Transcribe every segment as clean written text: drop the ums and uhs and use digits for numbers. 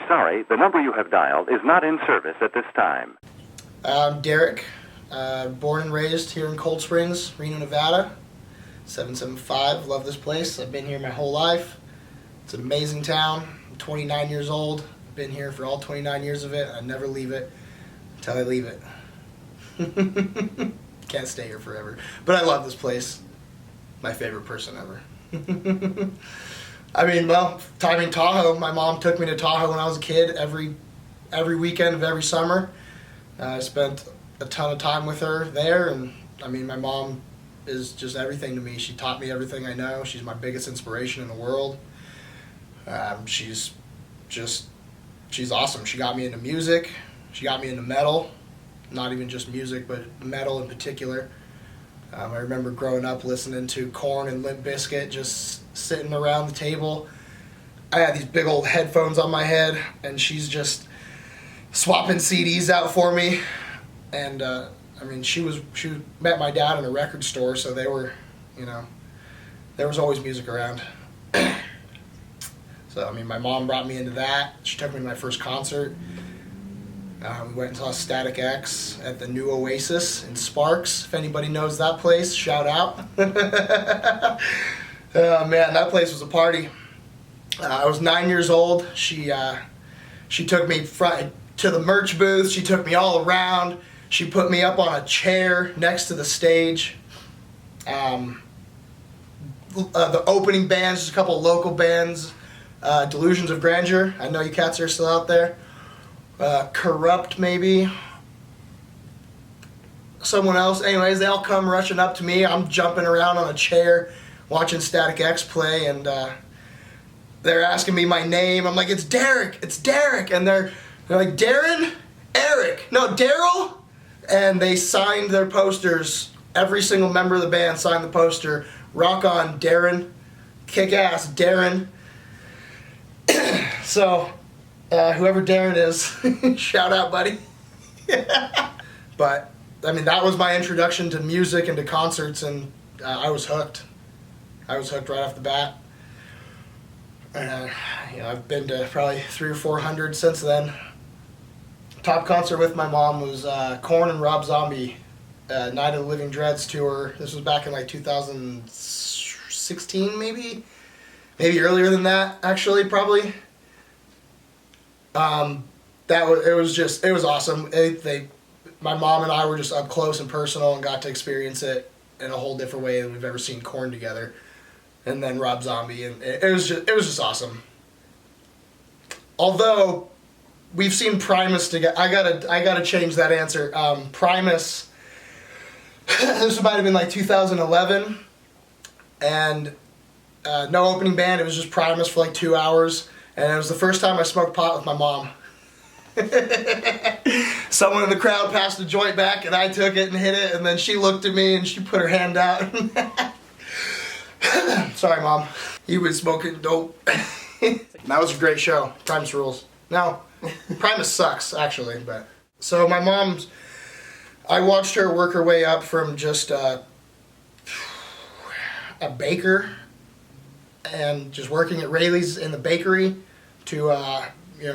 sorry, the number you have dialed is not in service at this time. I'm Derek, born and raised here in Cold Springs, Reno, Nevada. 775, love this place. I've been here my whole life. It's an amazing town. I'm 29 years old. I've been here for all 29 years of it. I never leave it until I leave it. Can't stay here forever. But I love this place. My favorite person ever. I mean, well, time in Tahoe. My mom took me to Tahoe when I was a kid every weekend of every summer. I spent a ton of time with her there, and I mean, my mom is just everything to me. She taught me everything I know. She's my biggest inspiration in the world. She's awesome. She got me into music. She got me into metal. Not even just music, but metal in particular. I remember growing up listening to Korn and Limp Bizkit, just sitting around the table. I had these big old headphones on my head, and she's just swapping CDs out for me. And I mean, she met my dad in a record store, so they were, there was always music around. So I mean, my mom brought me into that. She took me to my first concert. We went and saw Static X at the New Oasis in Sparks. If anybody knows that place, shout out. Oh man, that place was a party. I was 9 years old. She took me to the merch booth. She took me all around. She put me up on a chair next to the stage. The opening bands, just a couple of local bands. Delusions of Grandeur. I know you cats are still out there. Corrupt, maybe. Someone else. Anyways, they all come rushing up to me. I'm jumping around on a chair watching Static X play, and they're asking me my name. I'm like, it's Derek, it's Derek. And they're like, Darren? Eric? No, Daryl? And they signed their posters. Every single member of the band signed the poster. Rock on, Darren. Kick ass, Darren. So, whoever Darren is, shout out, buddy. But, I mean, that was my introduction to music and to concerts, and I was hooked. I was hooked right off the bat. I've been to probably 300 or 400 since then. Top concert with my mom was Korn and Rob Zombie, Night of the Living Dreads tour. This was back in like 2016, maybe earlier than that, actually, probably. It was awesome. My mom and I were just up close and personal and got to experience it in a whole different way than we've ever seen Korn together. And then Rob Zombie, and it was just awesome. Although we've seen Primus together, I gotta change that answer. Primus, this might have been like 2011, and no opening band. It was just Primus for like 2 hours, and it was the first time I smoked pot with my mom. Someone in the crowd passed a joint back, and I took it and hit it, and then she looked at me and she put her hand out. Sorry, Mom. You been smoking dope. That was a great show. Primus rules. No, Primus sucks, actually. But so my mom's, I watched her work her way up from just a baker and just working at Rayleigh's in the bakery to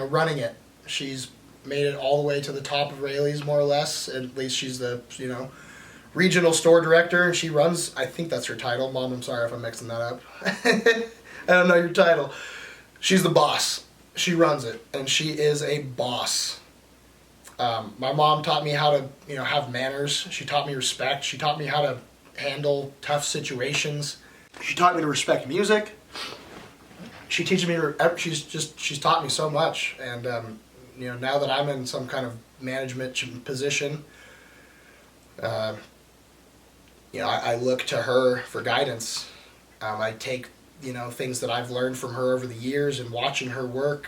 running it. She's made it all the way to the top of Rayleigh's, more or less. At least she's the regional store director, and she runs, I think that's her title. Mom, I'm sorry if I'm mixing that up. I don't know your title. She's the boss. She runs it, and she is a boss. My mom taught me how to, have manners. She taught me respect. She taught me how to handle tough situations. She taught me to respect music. She teaches me. She's taught me so much, and now that I'm in some kind of management position, I look to her for guidance. I take, things that I've learned from her over the years and watching her work,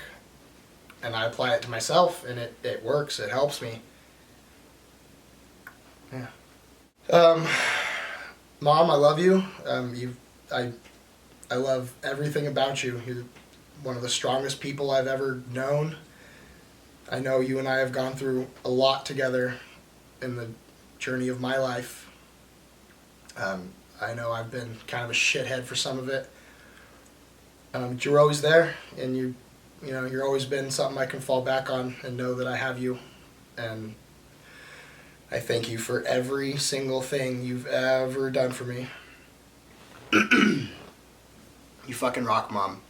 and I apply it to myself, and it works. It helps me. Yeah. Mom, I love you. I love everything about you. You're one of the strongest people I've ever known. I know you and I have gone through a lot together in the journey of my life. I know I've been kind of a shithead for some of it. But you're always there, and You know, you've always been something I can fall back on and know that I have you. And I thank you for every single thing you've ever done for me. You fucking rock, Mom.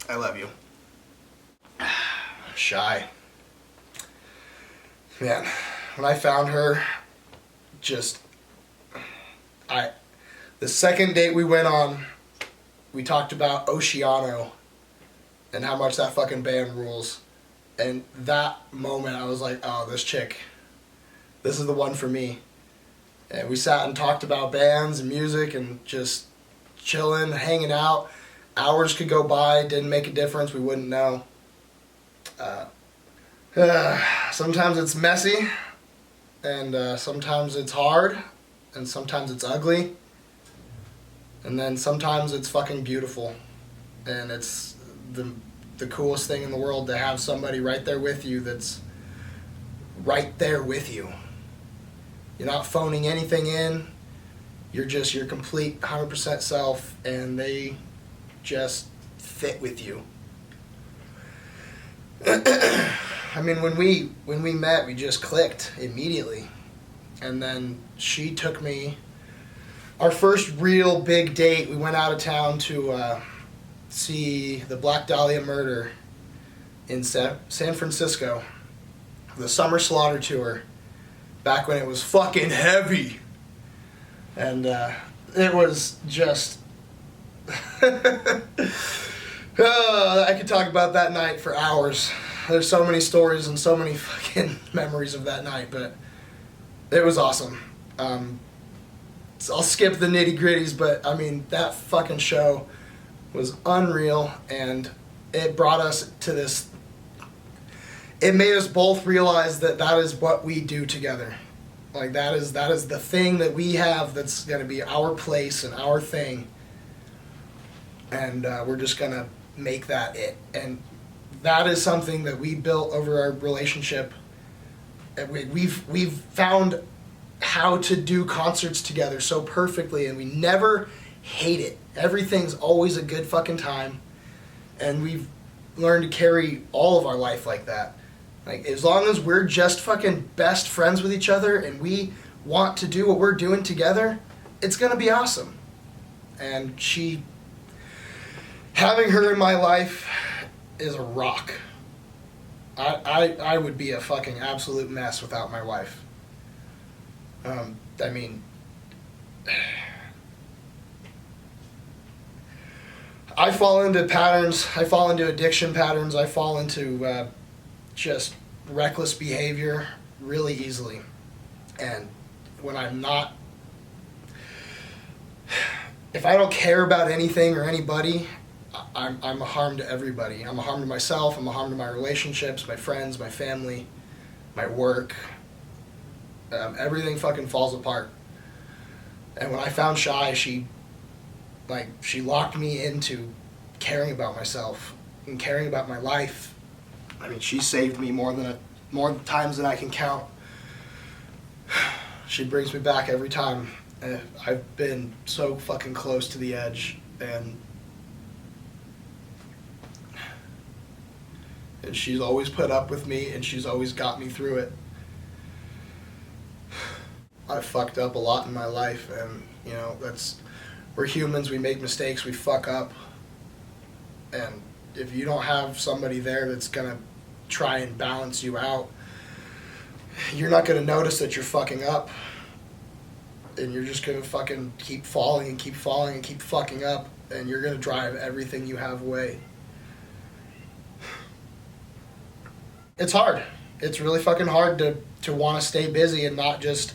I love you. Shy. Man, when I found her, the second date we went on, we talked about Oceano and how much that fucking band rules. And that moment I was like, oh, this chick, this is the one for me. And we sat and talked about bands and music and just chilling, hanging out. Hours could go by, didn't make a difference, we wouldn't know. Sometimes it's messy, and sometimes it's hard, and sometimes it's ugly, and then sometimes it's fucking beautiful. And it's the coolest thing in the world to have somebody right there with you that's right there with you. You're not phoning anything in. You're just your complete 100% self, and they just fit with you. I mean, when we met, we just clicked immediately. And then she took me, our first real big date, we went out of town to see the Black Dahlia murder in San Francisco. The Summer Slaughter Tour, back when it was fucking heavy. And it was just... I could talk about that night for hours. There's so many stories and so many fucking memories of that night, but it was awesome. So I'll skip the nitty-gritties, but I mean, that fucking show was unreal, and it brought us to this... It made us both realize that that is what we do together. Like, that is the thing that we have that's going to be our place and our thing. And we're just going to make that it. And that is something that we built over our relationship. And we've found how to do concerts together so perfectly, and we never hate it. Everything's always a good fucking time. And we've learned to carry all of our life like that. Like, as long as we're just fucking best friends with each other and we want to do what we're doing together, it's gonna be awesome. And having her in my life is a rock. I would be a fucking absolute mess without my wife. I mean, I fall into patterns, I fall into addiction patterns, I fall into just reckless behavior really easily. And when I'm not, if I don't care about anything or anybody, I'm a harm to everybody. I'm a harm to myself, I'm a harm to my relationships, my friends, my family, my work. Everything fucking falls apart. And when I found Shy, she locked me into caring about myself and caring about my life. I mean, she saved me more times than I can count. She brings me back every time. I've been so fucking close to the edge, and she's always put up with me, and she's always got me through it. I've fucked up a lot in my life, and you know, we're humans, we make mistakes, we fuck up. And if you don't have somebody there that's gonna try and balance you out, you're not gonna notice that you're fucking up. And you're just gonna fucking keep falling and keep falling and keep fucking up, and you're gonna drive everything you have away. It's hard. It's really fucking hard to want to stay busy and not just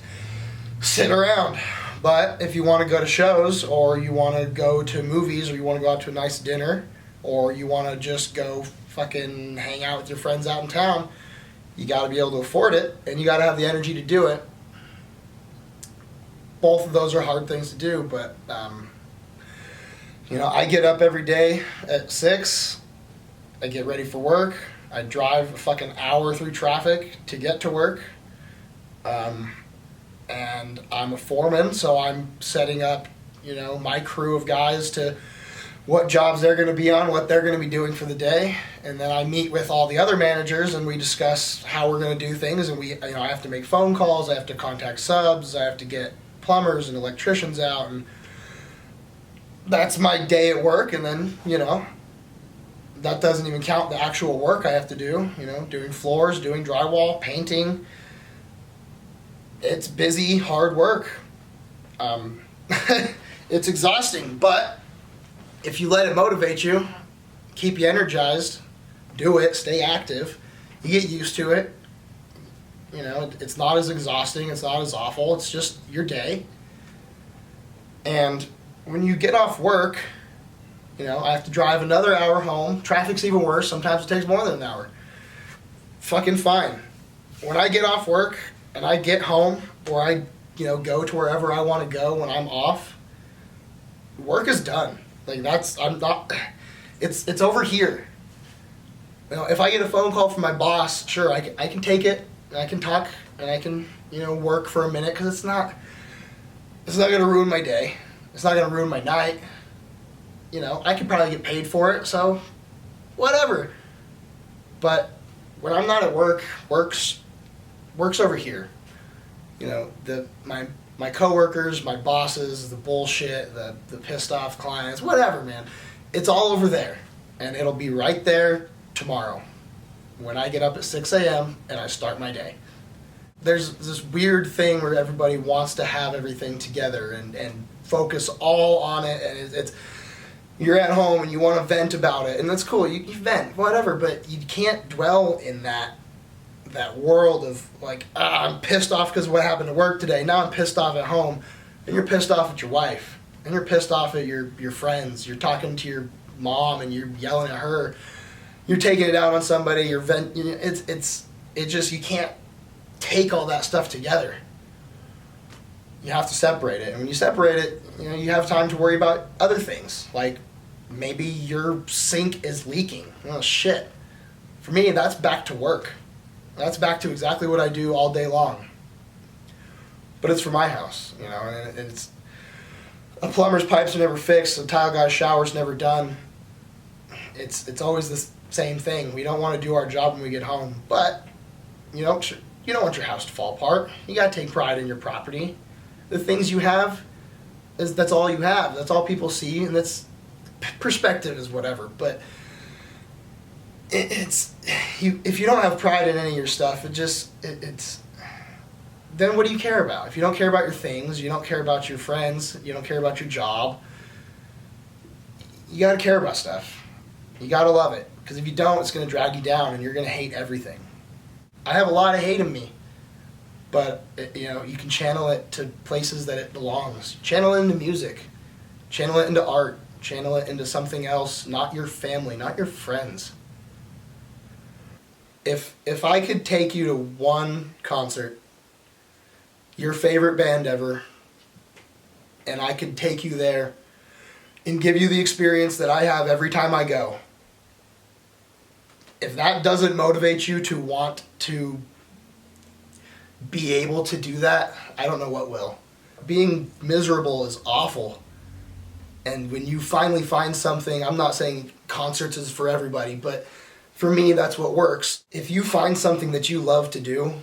sit around. But if you want to go to shows, or you want to go to movies, or you want to go out to a nice dinner, or you want to just go fucking hang out with your friends out in town, you got to be able to afford it, and you got to have the energy to do it. Both of those are hard things to do, but you know, I get up every day at 6, I get ready for work, I drive a fucking hour through traffic to get to work, and I'm a foreman, so I'm setting up, you know, my crew of guys to what jobs they're going to be on, what they're going to be doing for the day, and then I meet with all the other managers and we discuss how we're going to do things. And I have to make phone calls, I have to contact subs, I have to get plumbers and electricians out, and that's my day at work. And then that doesn't even count the actual work I have to do. Doing floors, doing drywall, painting. It's busy, hard work. It's exhausting, but if you let it motivate you, keep you energized, do it, stay active, you get used to it. It's not as exhausting, it's not as awful, it's just your day. And when you get off work, I have to drive another hour home. Traffic's even worse, sometimes it takes more than an hour. Fucking fine. When I get off work and I get home, or I go to wherever I want to go when I'm off, work is done. It's over here. If I get a phone call from my boss, sure, I can take it, and I can talk, and I can, work for a minute, because it's not going to ruin my day. It's not going to ruin my night. I could probably get paid for it, so whatever. But when I'm not at work, work's over here. My coworkers, my bosses, the bullshit, the pissed off clients, whatever, man. It's all over there. And it'll be right there tomorrow when I get up at 6 a.m. and I start my day. There's this weird thing where everybody wants to have everything together and focus all on it, and it's you're at home and you want to vent about it, and that's cool, you vent, whatever, but you can't dwell in that world of I'm pissed off because of what happened at work today. Now I'm pissed off at home, and you're pissed off at your wife, and you're pissed off at your friends. You're talking to your mom and you're yelling at her. You're taking it out on somebody. You're you can't take all that stuff together. You have to separate it, and when you separate it, you have time to worry about other things, like maybe your sink is leaking. Oh shit! For me, that's back to work. That's back to exactly what I do all day long. But it's for my house, and it's a plumber's pipes are never fixed, a tile guy's shower's never done. It's always the same thing. We don't want to do our job when we get home, but you don't want your house to fall apart. You gotta take pride in your property. The things you have that's all you have. That's all people see, and that's perspective is whatever. But if you don't have pride in any of your stuff, it's then what do you care about? If you don't care about your things, you don't care about your friends, you don't care about your job, you gotta care about stuff. You gotta love it, because if you don't, it's gonna drag you down and you're gonna hate everything. I have a lot of hate in me, but you can channel it to places that it belongs. Channel it into music, channel it into art, channel it into something else, not your family, not your friends. If I could take you to one concert, your favorite band ever, and I could take you there and give you the experience that I have every time I go, if that doesn't motivate you to want to be able to do that, I don't know what will. Being miserable is awful. And when you finally find something, I'm not saying concerts is for everybody, but for me, that's what works. If you find something that you love to do,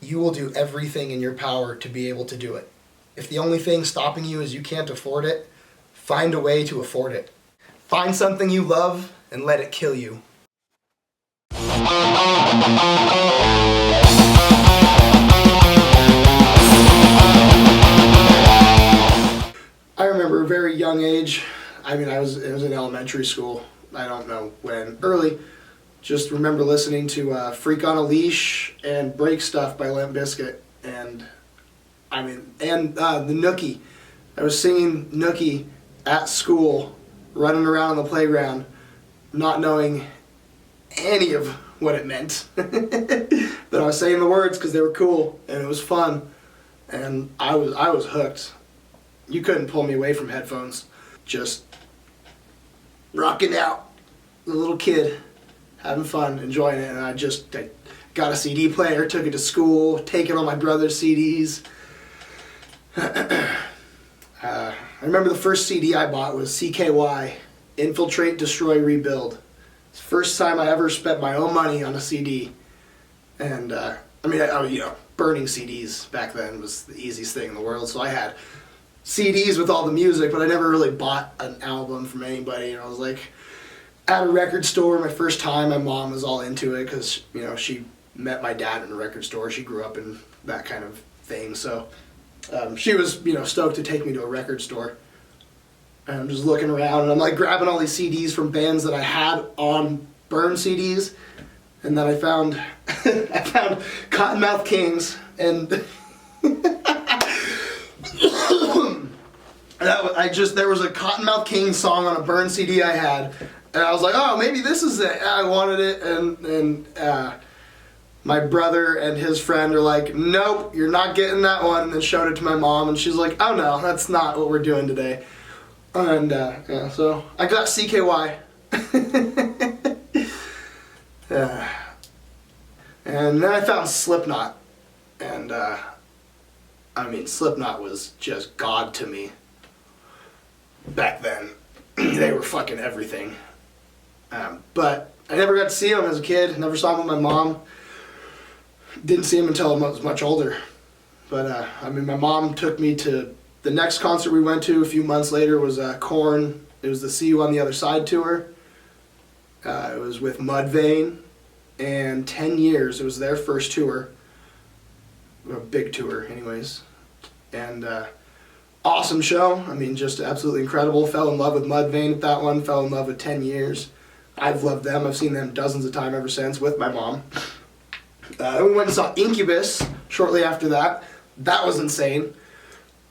you will do everything in your power to be able to do it. If the only thing stopping you is you can't afford it, find a way to afford it. Find something you love and let it kill you. I remember a very young age. It was in elementary school. I don't know when. Early. Just remember listening to Freak on a Leash and Break Stuff by Limp Bizkit. And the Nookie. I was singing Nookie at school, running around on the playground, not knowing any of what it meant. But I was saying the words because they were cool and it was fun. And I was hooked. You couldn't pull me away from headphones. Just rocking out, the little kid, having fun, enjoying it. And I got a CD player, took it to school, taking all my brother's CDs. I I remember the first CD I bought was CKY, Infiltrate, Destroy, Rebuild. It's the first time I ever spent my own money on a CD. And, burning CDs back then was the easiest thing in the world. So I had CDs with all the music, but I never really bought an album from anybody. And I was like, at a record store, my first time, my mom was all into it because, she met my dad in a record store. She grew up in that kind of thing. So she was, stoked to take me to a record store. And I'm just looking around, and I'm like grabbing all these CDs from bands that I had on burn CDs. And then I found Cottonmouth Kings, and there was a Cottonmouth Kings song on a burn CD I had, and I was like, oh, maybe this is it. I wanted it, and my brother and his friend are like, nope, you're not getting that one, and showed it to my mom, and she's like, oh no, that's not what we're doing today. And so I got CKY. And then I found Slipknot, and Slipknot was just God to me back then. They were fucking everything. But I never got to see them as a kid, never saw them with my mom. Didn't see them until I was much older. But my mom took me to the next concert we went to a few months later was Korn. It was the See You on the Other Side tour. It was with Mudvayne. And 10 years, it was their first tour. A big tour, anyways. And awesome show. Just absolutely incredible. Fell in love with Mudvayne at that one. Fell in love with 10 years. I've loved them. I've seen them dozens of times ever since with my mom. We went and saw Incubus shortly after that. That was insane.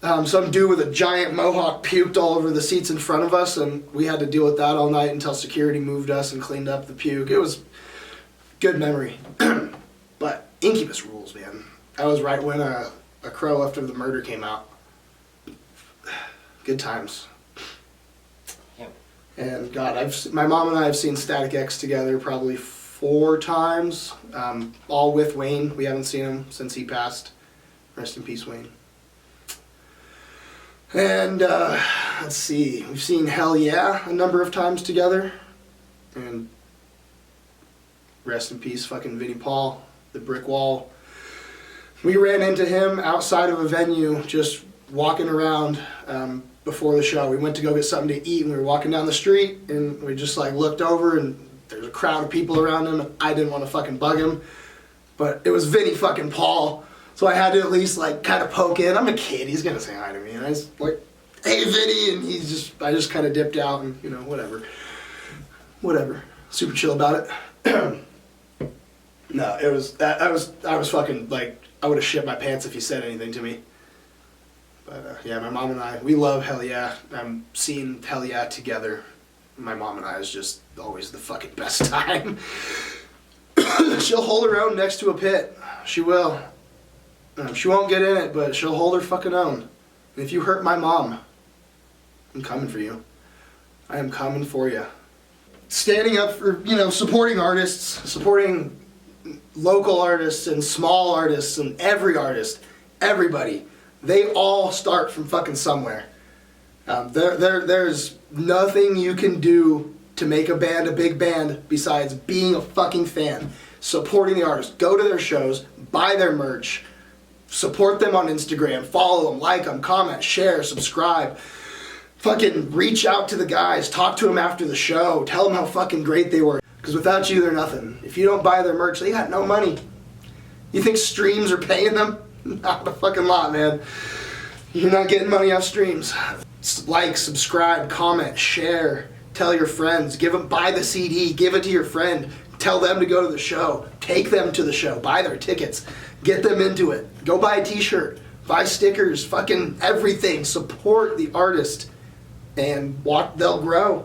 Some dude with a giant mohawk puked all over the seats in front of us, and we had to deal with that all night until security moved us and cleaned up the puke. It was good memory. But Incubus rules, man. That was right when A Crow After the Murder came out. Good times. Yep. And God, my mom and I have seen Static X together probably 4 times, all with Wayne. We haven't seen him since he passed. Rest in peace, Wayne. And let's see, we've seen Hell Yeah a number of times together. And rest in peace, fucking Vinnie Paul, the brick wall. We ran into him outside of a venue, just walking around before the show. We went to go get something to eat, and we were walking down the street, and we just looked over, and there's a crowd of people around him. And I didn't want to fucking bug him, but it was Vinnie fucking Paul, so I had to at least kind of poke in. I'm a kid; he's gonna say hi to me, and I was like, "Hey, Vinnie," and I just kind of dipped out, and whatever, super chill about it. No, it was I was fucking I would have shit my pants if he said anything to me. But yeah, my mom and I, we love Hell Yeah. Seeing Hell Yeah together, my mom and I is just always the fucking best time. She'll hold her own next to a pit. She will. She won't get in it, but she'll hold her fucking own. And if you hurt my mom, I'm coming for you. I am coming for you. Standing up for, supporting artists, supporting local artists and small artists and every artist, everybody, they all start from fucking somewhere. There's nothing you can do to make a band a big band besides being a fucking fan, supporting the artist, go to their shows, buy their merch, support them on Instagram, follow them, like them, comment, share, subscribe. Fucking reach out to the guys, talk to them after the show, tell them how fucking great they were. Because without you, they're nothing. If you don't buy their merch, they got no money. You think streams are paying them? Not a fucking lot, man. You're not getting money off streams. Like, subscribe, comment, share, tell your friends, buy the CD, give it to your friend, tell them to go to the show, take them to the show, buy their tickets, get them into it, go buy a t-shirt, buy stickers, fucking everything, support the artist, and they'll grow.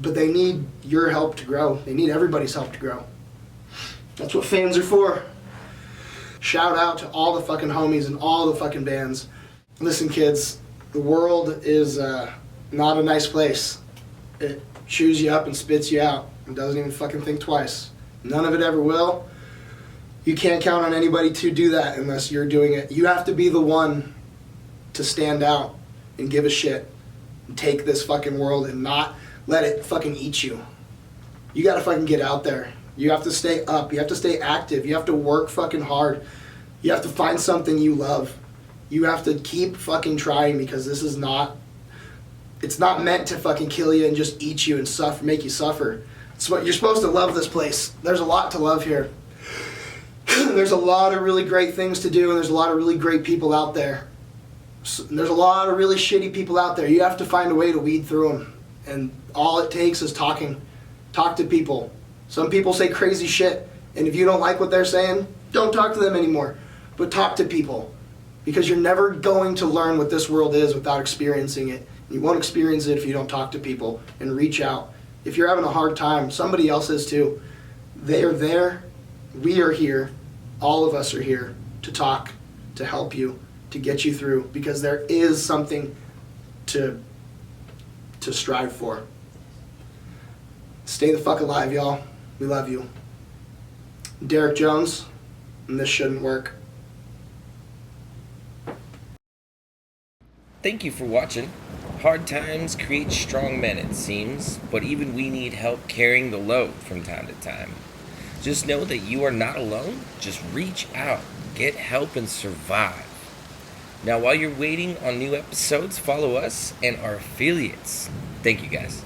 But they need your help to grow. They need everybody's help to grow. That's what fans are for. Shout out to all the fucking homies and all the fucking bands. Listen, kids, the world is not a nice place. It chews you up and spits you out and doesn't even fucking think twice. None of it ever will. You can't count on anybody to do that unless you're doing it. You have to be the one to stand out and give a shit and take this fucking world and not let it fucking eat you. You gotta fucking get out there. You have to stay up. You have to stay active. You have to work fucking hard. You have to find something you love. You have to keep fucking trying, because this is not, it's not meant to fucking kill you and just eat you and suffer, make you suffer. It's what you're supposed to love this place. There's a lot to love here. There's a lot of really great things to do, and there's a lot of really great people out there. There's a lot of really shitty people out there. You have to find a way to weed through them. And all it takes is talking. Talk to people. Some people say crazy shit, and if you don't like what they're saying, don't talk to them anymore. But talk to people, because you're never going to learn what this world is without experiencing it. You won't experience it if you don't talk to people and reach out. If you're having a hard time, somebody else is too. They are there. We are here. All of us are here to talk, to help you, to get you through, because there is something to strive for. Stay the fuck alive, y'all. We love you. Derek Jones, and this shouldn't work. Thank you for watching. Hard times create strong men, it seems, but even we need help carrying the load from time to time. Just know that you are not alone. Just reach out, get help, and survive. Now, while you're waiting on new episodes, follow us and our affiliates. Thank you, guys.